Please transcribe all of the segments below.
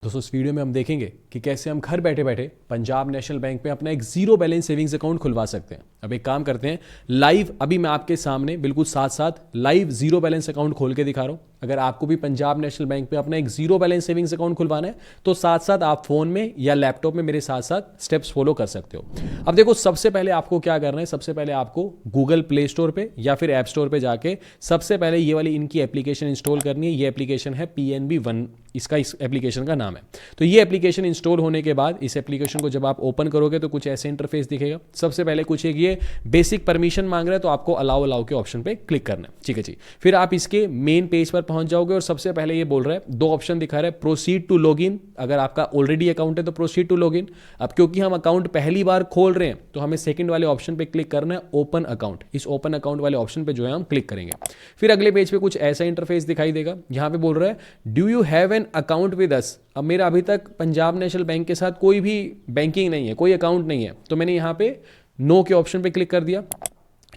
दोस्तों इस वीडियो में हम देखेंगे कि कैसे हम घर बैठे बैठे पंजाब नेशनल बैंक में अपना एक जीरो बैलेंस सेविंग्स अकाउंट खुलवा सकते हैं। अब एक काम करते हैं, लाइव अभी मैं आपके सामने बिल्कुल साथ साथ लाइव जीरो बैलेंस अकाउंट खोल के दिखा रहा हूं। अगर आपको भी पंजाब नेशनल बैंक पे अपना एक जीरो बैलेंस सेविंग्स अकाउंट खुलवाना है तो साथ साथ आप फोन में या लैपटॉप में मेरे साथ साथ स्टेप्स फॉलो कर सकते हो। अब देखो, सबसे पहले आपको क्या करना है, सबसे पहले आपको गूगल प्ले स्टोर पे या फिर ऐप स्टोर पे जाके सबसे पहले ये वाली इनकी एप्लीकेशन इंस्टॉल करनी है। ये एप्लीकेशन है PNB1, इसका इस एप्लीकेशन का नाम है। तो ये एप्लीकेशन इंस्टॉल होने के बाद इस एप्लीकेशन को जब आप ओपन करोगे तो कुछ ऐसे इंटरफेस दिखेगा। सबसे पहले कुछ एक ये बेसिक परमिशन मांग रहा है, तो आपको अलाउ के ऑप्शन पे क्लिक करना है। ठीक है जी। फिर आप इसके मेन पेज पर पहुंच जाओगे और सबसे पहले ये बोल रहा है, दो ऑप्शन दिखा रहा है, प्रोसीड टू लॉगिन। अगर आपका ऑलरेडी अकाउंट है तो प्रोसीड टू लॉगिन। अब क्योंकि हम अकाउंट पहली बार खोल रहे हैं तो हमें सेकंड वाले ऑप्शन पे क्लिक करना है, ओपन अकाउंट। इस ओपन अकाउंट वाले ऑप्शन पे जो है हम क्लिक करेंगे। फिर अगले पेज पे कुछ ऐसा इंटरफेस दिखाई देगा। यहां पे बोल रहा है, do you have an account with us. अब मेरा अभी तक पंजाब नेशनल बैंक के साथ कोई भी बैंकिंग नहीं है, कोई अकाउंट नहीं है, तो मैंने यहां पे नो के ऑप्शन पे क्लिक कर दिया।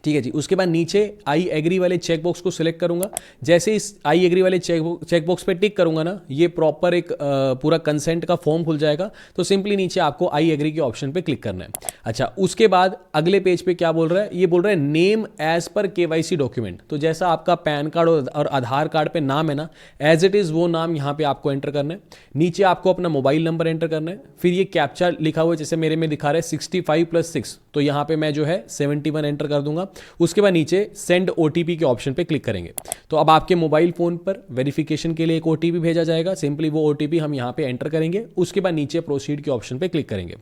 ठीक है जी। उसके बाद नीचे आई एग्री वाले चेक बॉक्स को सिलेक्ट करूंगा। जैसे इस आई एग्री वाले चेक बॉक्स पे टिक करूंगा ना, ये प्रॉपर एक पूरा कंसेंट का फॉर्म खुल जाएगा। तो सिंपली नीचे आपको आई एग्री के ऑप्शन पे क्लिक करना है। अच्छा, उसके बाद अगले पेज पे क्या बोल रहा है, ये बोल रहा है name as per KYC document. तो जैसा आपका पैन कार्ड और आधार कार्ड पे नाम है ना, एज इट इज वो नाम यहाँ पे आपको एंटर करना है। नीचे आपको अपना मोबाइल नंबर एंटर करना है। फिर ये कैप्चा लिखा हुआ है, जैसे मेरे में दिखा रहा है 65 + 6, तो यहाँ पे मैं जो है 71 एंटर कर दूंगा। उसके बाद नीचे सेंड OTP के ऑप्शन पे क्लिक करेंगे। तो अब आपके मोबाइल फोन पर वेरिफिकेशन के लिए एक OTP भेजा जाएगा। सिंपली वो OTP हम यहाँ पे एंटर करेंगे। उसके बाद नीचे प्रोसीड के ऑप्शन पे क्लिक करेंगे।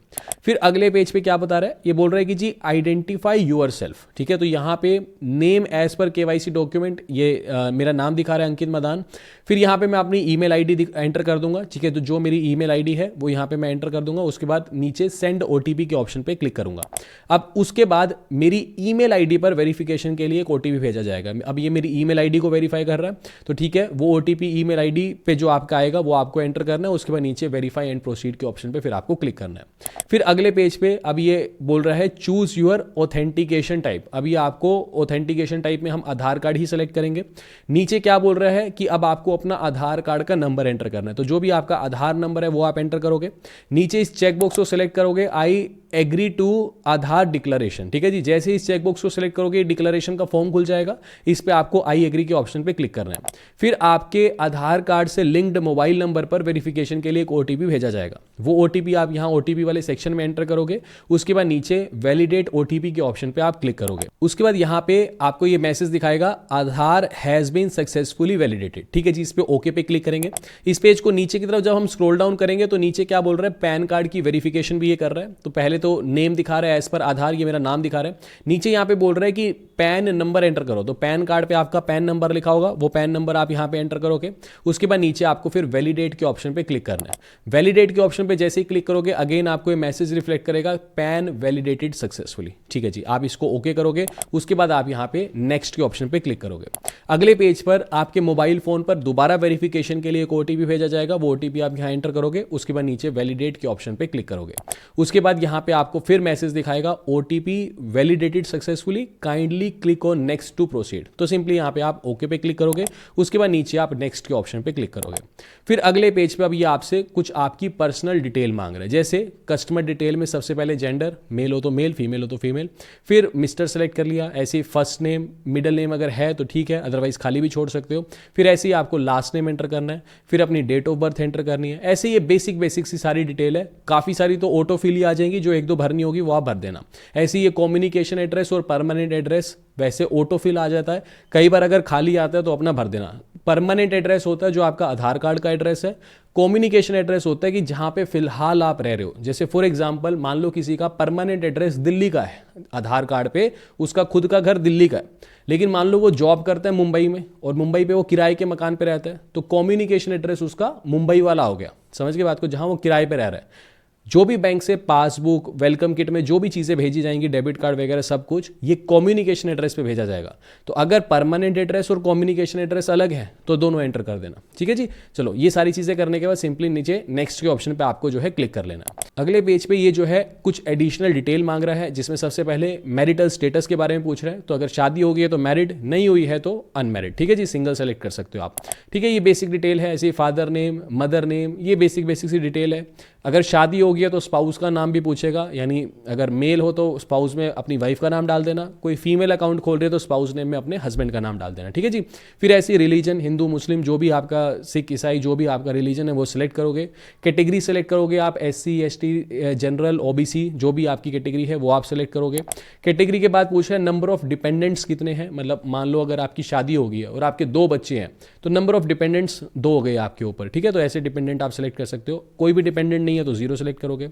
फिर अगले पेज पे क्या बता रहा है, ये बोल रहा है कि जी आइडेंटिफाई योरसेल्फ। ठीक है, तो यहाँ पे name as per KYC document, ये मेरा नाम दिखा रहा है अंकित मदान। फिर यहाँ पे मैं अपनी ईमेल ID एंटर कर दूंगा। ठीक है, तो जो मेरी ईमेल ID है वो यहाँ पे मैं एंटर कर दूंगा। उसके बाद नीचे सेंड OTP के ऑप्शन पे क्लिक करूंगा। अब उसके बाद मेरी ईमेल ID पर वेरिफिकेशन के लिए एक OTP भेजा जाएगा। अब ये मेरी ईमेल ID को वेरीफाई कर रहा है, तो ठीक है, वो OTP ईमेल ID पे जो आपका आएगा वो आपको एंटर करना है। उसके बाद नीचे वेरीफाई एंड प्रोसीड के ऑप्शन पे फिर आपको क्लिक करना है। फिर अगले पेज पे अब ये बोल रहा है चूज योर ऑथेंटिकेशन टाइप। अब ये आपको ऑथेंटिकेशन टाइप में हम आधार कार्ड ही सेलेक्ट करेंगे। नीचे क्या बोल रहा है कि अब आपको अपना आधार कार्ड का नंबर एंटर करना है, तो जो भी आपका आधार नंबर है वो आप एंटर करोगे। नीचे इस चेक बॉक्स को सिलेक्ट करोगे, I agree to Aadhaar declaration. ठीक है जी। जैसे इस चेक बॉक्स को सिलेक्ट करोगे, डिक्लेरेशन का फॉर्म खुल जाएगा। इस पे आपको आई एग्री के ऑप्शन पे क्लिक करना है। फिर आपके आधार कार्ड से लिंक्ड मोबाइल नंबर पर वेरिफिकेशन के लिए एक OTP भेजा जाएगा। वो OTP आप यहाँ OTP वाले सेक्शन में एंटर करोगे। उसके बाद नीचे वैलिडेट OTP के ऑप्शन पे आप क्लिक करोगे। उसके बाद यहाँ पे आपको ये मैसेज दिखाएगा, आधार हैज बीन सक्सेसफुली वैलिडेटेड। ठीक है जी। इस पे ओके पे क्लिक करेंगे। इस पेज को नीचे की तरफ जब हम स्क्रॉल डाउन करेंगे तो नीचे क्या बोल रहा है, पैन कार्ड की वेरिफिकेशन भी ये कर रहा है। तो पहले तो नेम दिखा रहा है एज पर आधार, ये मेरा नाम दिखा रहा है। नीचे यहाँ पे बोल रहा है कि पैन नंबर एंटर करो, तो पैन कार्ड पे आपका पैन नंबर लिखा होगा, वो पैन नंबर आप यहाँ पे एंटर करोगे। उसके बाद नीचे आपको फिर वैलिडेट के ऑप्शन पे क्लिक करना है। वैलिडेट के ऑप्शन पे जैसे ही क्लिक करोगे, अगेन आपको ये मैसेज रिफ्लेक्ट करेगा, पैन वैलिडेटेड सक्सेसफुली। ठीक है जी। आप इसको ओके करोगे। उसके बाद आप यहाँ पे नेक्स्ट के ऑप्शन पे क्लिक करोगे। अगले पेज पर आपके मोबाइल फोन पर दोबारा वेरिफिकेशन के लिए एक OTP भेजा जाएगा। वो OTP आप यहाँ एंटर करोगे। उसके बाद नीचे वैलिडेट के ऑप्शन पे क्लिक करोगे। उसके बाद यहाँ पे आपको फिर मैसेज दिखाएगा, OTP validated successfully, kindly click on next to proceed. तो सिंपली यहाँ पे आप ओके पे क्लिक करोगे। उसके बाद नीचे आप नेक्स्ट के ऑप्शन पे क्लिक करोगे। फिर अगले पेज पे अब ये आपसे कुछ आपकी पर्सनल डिटेल मांग रहा है। जैसे कस्टमर डिटेल में सबसे पहले जेंडर, मेल हो तो मेल, फीमेल हो तो फीमेल। फिर मिस्टर सेलेक्ट कर लिया। ऐसे फर्स्ट नेम, मिडिल नेम अगर है तो ठीक है, अदरवाइज खाली भी छोड़ सकते हो। फिर ऐसे ही आपको लास्ट नेम एंटर करना है। फिर अपनी डेट ऑफ बर्थ एंटर करनी है। ऐसे ये बेसिक सी सारी डिटेल है। काफ़ी सारी तो ऑटो फिल ही आ जाएंगी, जो एक दो भरनी होगी वो आप भर देना। ऐसे ये कम्युनिकेशन एड्रेस और परमानेंट एड्रेस वैसे ऑटो फिल आ जाता है। कई बार अगर खाली आता है तो अपना भर देना। परमानेंट एड्रेस होता है जो आपका आधार कार्ड का एड्रेस है। कम्युनिकेशन एड्रेस होता है कि जहां पे फिलहाल आप रह रहे हो। जैसे फॉर एग्जांपल मान लो किसी का परमानेंट एड्रेस दिल्ली का है, आधार कार्ड पे उसका खुद का घर दिल्ली का है, लेकिन मान लो वो जॉब करता है मुंबई में और मुंबई पे वो किराए के मकान पे रहता है, तो कम्युनिकेशन एड्रेस उसका मुंबई वाला हो गया। समझ के बात को, जहां वो किराए पे रह रहा है। जो भी बैंक से पासबुक, वेलकम किट में जो भी चीज़ें भेजी जाएंगी, डेबिट कार्ड वगैरह सब कुछ, ये कम्युनिकेशन एड्रेस पे भेजा जाएगा। तो अगर परमानेंट एड्रेस और कम्युनिकेशन एड्रेस अलग है तो दोनों एंटर कर देना। ठीक है जी। चलो, ये सारी चीज़ें करने के बाद सिंपली नीचे नेक्स्ट के ऑप्शन पे आपको जो है क्लिक कर लेना। अगले पेज पे ये जो है कुछ एडिशनल डिटेल मांग रहा है, जिसमें सबसे पहले मैरिटल स्टेटस के बारे में पूछ रहा है। तो अगर शादी हो गई है तो मैरिड, नहीं हुई है तो अनमैरिड। ठीक है जी, सिंगल सेलेक्ट कर सकते हो आप। ठीक है, ये बेसिक डिटेल है। ऐसे फादर नेम, मदर नेम, ये बेसिक सी डिटेल है। अगर शादी हो गई है तो स्पाउस का नाम भी पूछेगा, यानी अगर मेल हो तो स्पाउस में अपनी वाइफ का नाम डाल देना, कोई फीमेल अकाउंट खोल रहे हो तो स्पाउस नेम में अपने हस्बैंड का नाम डाल देना। ठीक है जी। फिर ऐसी रिलीजन, हिंदू, मुस्लिम, जो भी आपका, सिख, ईसाई, जो भी आपका रिलीजन है वो सिलेक्ट करोगे। कैटेगरी सेलेक्ट करोगे आप, SC, ST, जनरल, OBC, जो भी आपकी कैटेगरी है वो आप सेलेक्ट करोगे। कैटेगरी के बाद पूछा है नंबर ऑफ डिपेंडेंट्स कितने हैं, मतलब मान लो अगर आपकी शादी हो गई है और आपके 2 बच्चे हैं तो नंबर ऑफ डिपेंडेंट्स 2 हो गए आपके ऊपर। ठीक है, तो ऐसे डिपेंडेंट आप सेलेक्ट कर सकते हो। कोई भी डिपेंडेंट नहीं है तो 0 सेलेक्ट करोगे।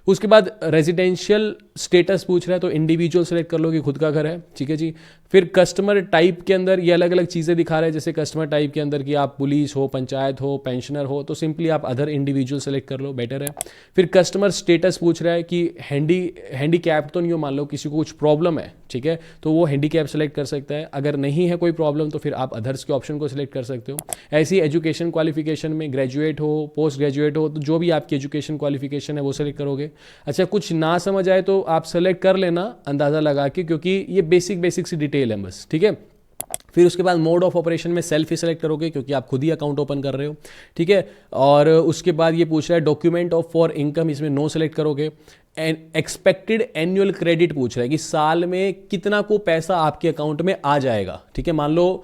उसके बाद रेजिडेंशियल स्टेटस पूछ रहा है तो इंडिविजुअल सेलेक्ट कर लो कि खुद का घर है। ठीक है जी। फिर कस्टमर टाइप के अंदर ये अलग अलग चीज़ें दिखा रहे हैं, जैसे कस्टमर टाइप के अंदर कि आप पुलिस हो, पंचायत हो, पेंशनर हो, तो सिंपली आप अदर इंडिविजुअल सेलेक्ट कर लो, बेटर है। फिर कस्टमर स्टेटस पूछ रहा है कि हैंडीकैप तो नहीं हो, मान लो किसी को कुछ प्रॉब्लम है, ठीक है, तो वो हैंडीकैप सेलेक्ट कर सकता है। अगर नहीं है कोई प्रॉब्लम तो फिर आप अदर्स के ऑप्शन को सिलेक्ट कर सकते हो। ऐसी एजुकेशन क्वालिफिकेशन में ग्रेजुएट हो, पोस्ट ग्रेजुएट हो, तो जो भी आपकी एजुकेशन क्वालिफिकेशन है वो सेलेक्ट करोगे। अच्छा, कुछ ना समझ आए तो आप सेलेक्ट कर लेना अंदाज़ा लगा के, क्योंकि ये बेसिक सी डिटेल है बस। ठीक है। फिर उसके बाद मोड ऑफ ऑपरेशन में सेल्फ ही सेलेक्ट करोगे, क्योंकि आप खुद ही अकाउंट ओपन कर रहे हो। ठीक है। और उसके बाद ये पूछ रहा है डॉक्यूमेंट ऑफ फॉर इनकम, इसमें नो सेलेक्ट करोगे। एंड एक्सपेक्टेड एनुअल क्रेडिट पूछ रहा है कि साल में कितना को पैसा आपके अकाउंट में आ जाएगा। ठीक है, मान लो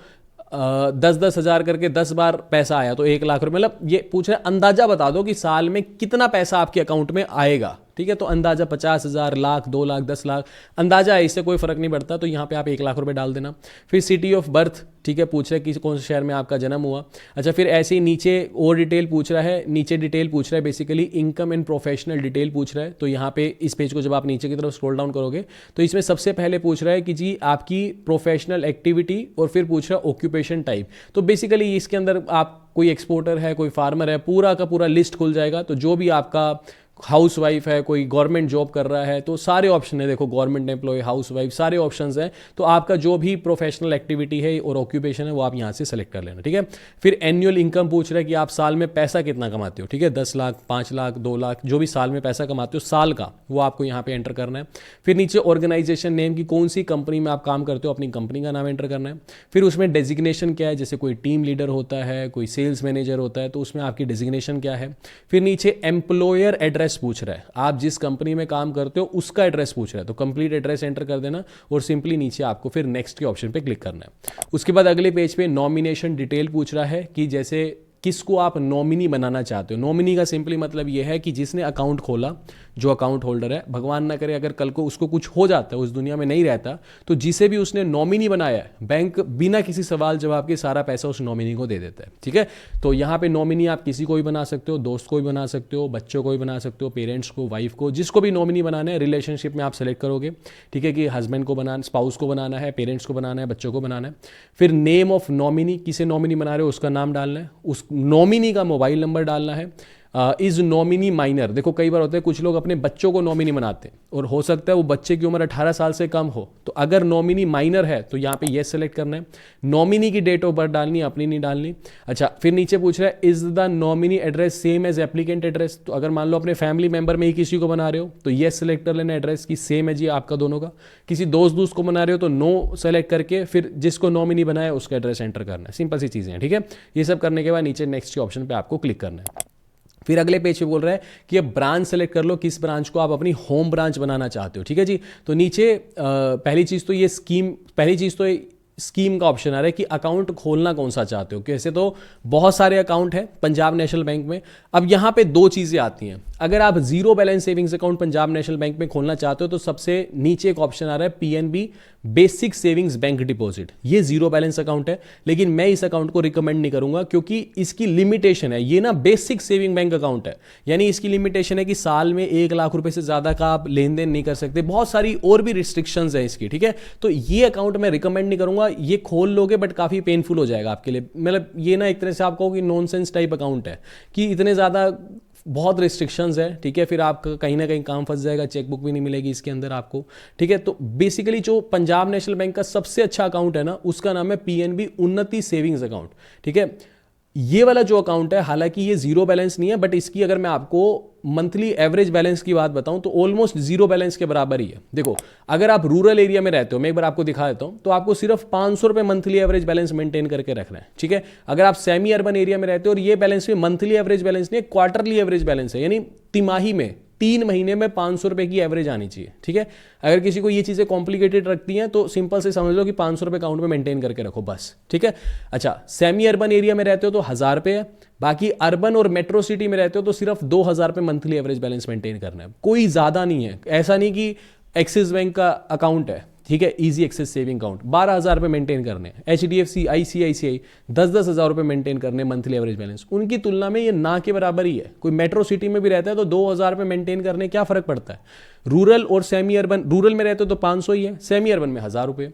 10-10 हज़ार करके 10 बार पैसा आया तो 1 लाख रुपये, मतलब ये पूछ रहा है अंदाजा बता दो कि साल में कितना पैसा आपके अकाउंट में आएगा। ठीक है, तो अंदाजा 50,000, लाख, 2 लाख, 10 लाख, अंदाजा है, इससे कोई फर्क नहीं पड़ता। तो यहाँ पे आप 1 लाख रुपए डाल देना। फिर सिटी ऑफ बर्थ, ठीक है, पूछ रहा है कि कौन से शहर में आपका जन्म हुआ। अच्छा, फिर ऐसे ही नीचे और डिटेल पूछ रहा है, नीचे डिटेल पूछ रहा है basically income and professional detail पूछ रहा है। तो यहाँ पे इस पेज को जब आप नीचे की तरफ स्क्रॉल डाउन करोगे तो इसमें सबसे पहले पूछ रहा है कि जी आपकी प्रोफेशनल एक्टिविटी, और फिर पूछ रहा है ऑक्यूपेशन टाइप। तो बेसिकली इसके अंदर आप कोई एक्सपोर्टर है, कोई फार्मर है, पूरा का पूरा लिस्ट खुल जाएगा। तो जो भी आपका हाउस वाइफ है, कोई गवर्नमेंट जॉब कर रहा है, तो सारे ऑप्शन है, देखो गवर्नमेंट एम्प्लॉय, हाउस वाइफ, सारे ऑप्शंस हैं। तो आपका जो भी प्रोफेशनल एक्टिविटी है और ऑक्यूपेशन है वो आप यहाँ से सेलेक्ट कर लेना। ठीक है। फिर एनुअल इनकम पूछ रहा है कि आप साल में पैसा कितना कमाते हो। ठीक है, 10 लाख, 5 लाख, 2 लाख, जो भी साल में पैसा कमाते हो साल का, वो आपको यहाँ पे एंटर करना है। फिर नीचे ऑर्गेनाइजेशन नेम की कौन सी कंपनी में आप काम करते हो, अपनी कंपनी का नाम एंटर करना है। फिर उसमें डेजिग्नेशन क्या है, जैसे कोई टीम लीडर होता है, कोई सेल्स मैनेजर होता है, तो उसमें आपकी डेजिग्नेशन क्या है। फिर नीचे एम्प्लॉयर एड्रेस पूछ रहा है, आप जिस कंपनी में काम करते हो उसका एड्रेस पूछ रहा है, तो कंप्लीट एड्रेस एंटर कर देना और सिंपली नीचे आपको फिर नेक्स्ट के ऑप्शन पे क्लिक करना है। उसके बाद अगले पेज पे नॉमिनेशन डिटेल पूछ रहा है कि जैसे किसको आप नॉमिनी बनाना चाहते हो। नॉमिनी का सिंपली मतलब यह है कि जिसने अकाउंट खोला, जो अकाउंट होल्डर है, भगवान ना करे अगर कल को उसको कुछ हो जाता है, उस दुनिया में नहीं रहता, तो जिसे भी उसने नॉमिनी बनाया है, बैंक बिना किसी सवाल जवाब के सारा पैसा उस नॉमिनी को दे देता है। ठीक है, तो यहाँ पे नॉमिनी आप किसी को भी बना सकते हो, दोस्त को भी बना सकते हो, बच्चों को भी बना सकते हो, पेरेंट्स को, वाइफ को, जिसको भी नॉमिनी बनाना है। रिलेशनशिप में आप सेलेक्ट करोगे, ठीक है, कि हस्बैंड को बनाना, स्पाउस को बनाना है, पेरेंट्स को बनाना है, बच्चों को बनाना है। फिर नेम ऑफ नॉमिनी, किसे नॉमिनी बना रहे हो उसका नाम डालना है, उस नॉमिनी का मोबाइल नंबर डालना है। इज नॉमिनी माइनर, देखो कई बार होता है कुछ लोग अपने बच्चों को नॉमिनी बनाते हैं और हो सकता है वो बच्चे की उम्र 18 साल से कम हो, तो अगर नॉमिनी माइनर है तो यहाँ पे येस सेलेक्ट करना है। नॉमिनी की डेट ऑफ बर्थ डालनी है, अपनी नहीं डालनी। अच्छा, फिर नीचे पूछ रहा है is the nominee address same as applicant address, तो अगर मान लो अपने फैमिली मेंबर में ही किसी को बना रहे हो तो येस सेलेक्ट कर लेना एड्रेस की सेम है जी आपका दोनों का। किसी दोस्त को बना रहे हो तो नो सेलेक्ट करके फिर जिसको नॉमिनी बनाया उसका एड्रेस एंटर करना है। सिंपल सी चीज़ें हैं। ठीक है, ये सब करने के बाद नीचे नेक्स्ट के ऑप्शन पर आपको क्लिक करना है। फिर अगले पेज पे बोल रहा है कि अब ब्रांच सेलेक्ट कर लो, किस ब्रांच को आप अपनी होम ब्रांच बनाना चाहते हो। ठीक है जी, तो नीचे पहली चीज़ तो ये स्कीम का ऑप्शन आ रहा है कि अकाउंट खोलना कौन सा चाहते हो। कैसे तो बहुत सारे अकाउंट हैं पंजाब नेशनल बैंक में। अब यहाँ पे 2 चीज़ें आती हैं। अगर आप zero balance savings account Punjab national bank में खोलना चाहते हो तो सबसे नीचे एक ऑप्शन आ रहा है PNB basic savings bank deposit. ये जीरो बैलेंस अकाउंट है, लेकिन मैं इस अकाउंट को रिकमेंड नहीं करूंगा क्योंकि इसकी लिमिटेशन है। ये ना बेसिक सेविंग बैंक अकाउंट है, यानी इसकी लिमिटेशन है कि साल में 1 लाख रुपए से ज़्यादा का आप लेन देन नहीं कर सकते। बहुत सारी और भी रिस्ट्रिक्शंस है इसकी। ठीक है, तो ये अकाउंट मैं रिकमेंड नहीं करूंगा। ये खोल लोगे बट काफ़ी पेनफुल हो जाएगा आपके लिए। मतलब ये ना एक तरह से आप कहो कि नॉनसेंस टाइप अकाउंट है कि इतने ज़्यादा बहुत रिस्ट्रिक्शंस है। ठीक है, फिर आपका कहीं ना कहीं काम फंस जाएगा, चेकबुक भी नहीं मिलेगी इसके अंदर आपको। ठीक है, तो बेसिकली जो पंजाब नेशनल बैंक का सबसे अच्छा अकाउंट है ना, उसका नाम है PNB उन्नति सेविंग्स अकाउंट। ठीक है, ये वाला जो अकाउंट है, हालांकि ये जीरो बैलेंस नहीं है, बट इसकी अगर मैं आपको मंथली एवरेज बैलेंस की बात बताऊं तो ऑलमोस्ट जीरो बैलेंस के बराबर ही है। देखो, अगर आप रूरल एरिया में रहते हो, मैं एक बार आपको दिखा देता हूं, तो आपको सिर्फ 500 रुपए मंथली एवरेज बैलेंस मेंटेन करके रखना है, ठीक है। अगर आप सेमी अर्बन एरिया में रहते हो, और ये बैलेंस भी मंथली एवरेज बैलेंस नहीं है, क्वार्टरली एवरेज बैलेंस है, यानी तिमाही में 3 महीने में 500 रुपए की एवरेज आनी चाहिए, ठीक है। अगर किसी को ये चीज़ें कॉम्प्लिकेटेड रखती हैं तो सिंपल से समझ लो कि 500 रुपए अकाउंट में मेंटेन करके रखो बस, ठीक है। अच्छा, सेमी अर्बन एरिया में रहते हो तो 1000 रुपये है, बाकी अर्बन और मेट्रो सिटी में रहते हो तो सिर्फ 2000 रुपये मंथली एवरेज बैलेंस मेंटेन करना है, कोई ज़्यादा नहीं है। ऐसा नहीं कि एक्सिस बैंक का अकाउंट है, ठीक है, इजी एक्सेस सेविंग अकाउंट 12,000 रुपये मेंटेन करने हैं, HDFC ICICI 10-10 हज़ार रुपये मेंटेन करने मंथली एवरेज बैलेंस, उनकी तुलना में ये ना के बराबर ही है। कोई मेट्रो सिटी में भी रहता है तो 2,000 रुपये मेंटेन करने क्या फर्क पड़ता है। रूरल और सेमी अर्बन, रूरल में रहते हो तो 500 ही है, सेमी अर्बन में 1000 रुपये।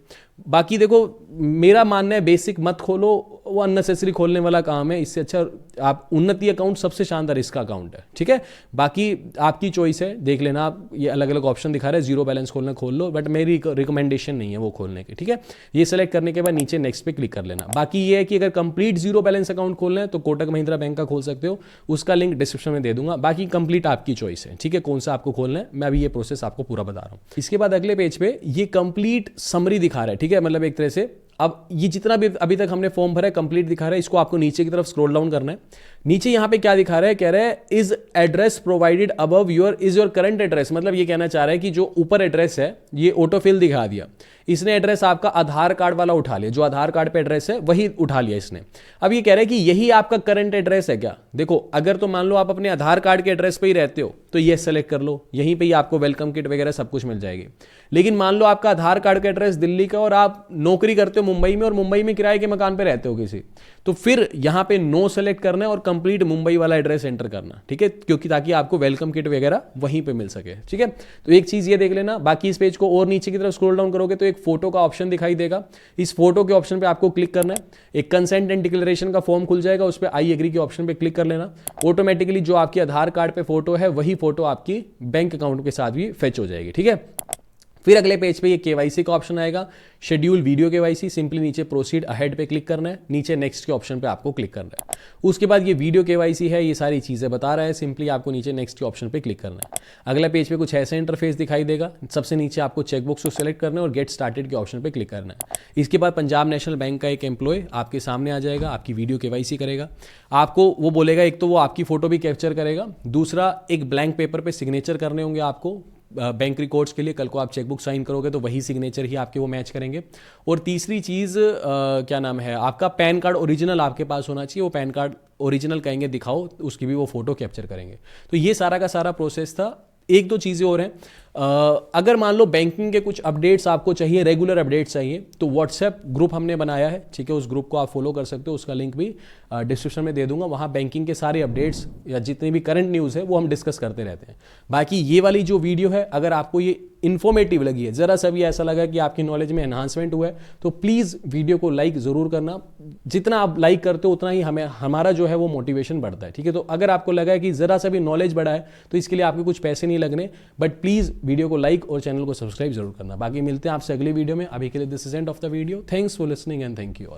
बाकी देखो, मेरा मानना है बेसिक मत खोलो, वो अननेसेसरी खोलने वाला काम है। इससे अच्छा आप उन्नति अकाउंट सबसे शानदार इसका अकाउंट है, ठीक है। बाकी आपकी चॉइस है, देख लेना आप, ये अलग अलग ऑप्शन दिखा रहे हैं, जीरो बैलेंस खोलना खोल लो, बट मेरी रिकमेंडेशन नहीं है वो खोलने की, ठीक है। ये सेलेक्ट करने के बाद नीचे नेक्स्ट पे क्लिक कर लेना। बाकी ये है कि अगर कंप्लीट जीरो बैलेंस अकाउंट खोलना है तो कोटक महिंद्रा बैंक का खोल सकते हो, उसका लिंक डिस्क्रिप्शन में दे दूंगा। बाकी कंप्लीट आपकी चॉइस है, ठीक है, कौन सा आपको खोलना है। मैं अभी ये प्रोसेस आपको पूरा बता रहा हूँ। इसके बाद अगले पेज पे ये कंप्लीट समरी दिखा रहा है, ठीक है, मतलब एक तरह से अब ये जितना भी अभी तक हमने फॉर्म भरा है कंप्लीट दिखा रहा है। इसको आपको नीचे की तरफ स्क्रॉल डाउन करना है। नीचे यहां पे क्या दिखा रहा है, कह रहा है is address provided above your is your current address, मतलब ये कहना चाह रहा है कि जो ऊपर एड्रेस है ये ऑटोफिल दिखा दिया, इसने एड्रेस आपका आधार कार्ड वाला उठा लिया, जो आधार कार्ड पे एड्रेस है वही उठा लिया इसने। अब ये कह रहा है कि यही आपका करंट एड्रेस है क्या। देखो, अगर तो मान लो आप अपने आधार कार्ड के एड्रेस पे ही रहते हो तो ये सेलेक्ट कर लो, यहीं पे ही आपको वेलकम किट वगैरह सब कुछ मिल जाएगी। लेकिन मान लो आपका आधार कार्ड का एड्रेस दिल्ली का और आप नौकरी करते हो मुंबई में, और मुंबई में किराए के मकान पे रहते हो किसी, तो फिर यहां पे नो सेलेक्ट करना है और कंप्लीट मुंबई वाला एड्रेस एंटर करना, ठीक है, क्योंकि ताकि आपको वेलकम किट वगैरह वहीं पे मिल सके, ठीक है। तो एक चीज ये देख लेना। बाकी इस पेज को और नीचे की तरफ स्क्रॉल डाउन करोगे तो एक फोटो का ऑप्शन दिखाई देगा, इस फोटो के ऑप्शन पे आपको क्लिक करना है। एक कंसेंट एंड डिक्लेरेशन का फॉर्म खुल जाएगा, उस पर आई एग्री के ऑप्शन पे क्लिक कर लेना। ऑटोमेटिकली जो आपकी आधार कार्ड पे फोटो है वही फोटो आपकी बैंक अकाउंट के साथ भी फेच हो जाएगी, ठीक है। फिर अगले पेज पे ये केवाईसी का ऑप्शन आएगा, शेड्यूल वीडियो केवाईसी, सिंपली नीचे प्रोसीड अहेड पे क्लिक करना है, नीचे नेक्स्ट के ऑप्शन पे आपको क्लिक करना है। उसके बाद ये वीडियो केवाईसी है, ये सारी चीजें बता रहा है, सिंपली आपको नीचे नेक्स्ट के ऑप्शन पे क्लिक करना है। अगला पेज पे कुछ ऐसा इंटरफेस दिखाई देगा, सबसे नीचे आपको चेकबॉक्स को सिलेक्ट करना है और गेट स्टार्टेड के ऑप्शन पे क्लिक करना है। इसके बाद पंजाब नेशनल बैंक का एक एम्प्लॉय आपके सामने आ जाएगा, आपकी वीडियो केवाईसी करेगा। आपको वो बोलेगा, एक तो वो आपकी फोटो भी कैप्चर करेगा, दूसरा एक ब्लैंक पेपर पे सिग्नेचर करने होंगे आपको बैंक रिकॉर्ड्स के लिए। कल को आप चेकबुक साइन करोगे तो वही सिग्नेचर ही आपके वो मैच करेंगे। और तीसरी चीज़ क्या नाम है, आपका पैन कार्ड ओरिजिनल आपके पास होना चाहिए। वो पैन कार्ड ओरिजिनल कहेंगे दिखाओ, उसकी भी वो फोटो कैप्चर करेंगे। तो ये सारा का सारा प्रोसेस था। एक दो चीज़ें और हैं, अगर मान लो बैंकिंग के कुछ अपडेट्स आपको चाहिए, रेगुलर अपडेट्स चाहिए, तो व्हाट्सएप ग्रुप हमने बनाया है, ठीक है, उस ग्रुप को आप फॉलो कर सकते हो, उसका लिंक भी डिस्क्रिप्शन में दे दूंगा। वहाँ बैंकिंग के सारे अपडेट्स या जितनी भी करंट न्यूज़ है वो हम डिस्कस करते रहते हैं। बाकी ये वाली जो वीडियो है, अगर आपको ये इन्फॉर्मेटिव लगी है, ज़रा सा भी ऐसा लगा कि आपकी नॉलेज में एनहांसमेंट हुआ है, तो प्लीज़ वीडियो को लाइक ज़रूर करना। जितना आप लाइक करते हो उतना ही हमारा जो है वो मोटिवेशन बढ़ता है, ठीक है। तो अगर आपको लगा है कि ज़रा सा भी नॉलेज बढ़ा है तो इसके लिए आपके कुछ पैसे नहीं लगने, बट प्लीज़ वीडियो को लाइक और चैनल को सब्सक्राइब जरूर करना। बाकी मिलते हैं आपसे अगली वीडियो में। अभी के लिए this is end of the video. Thanks for listening and thank you all.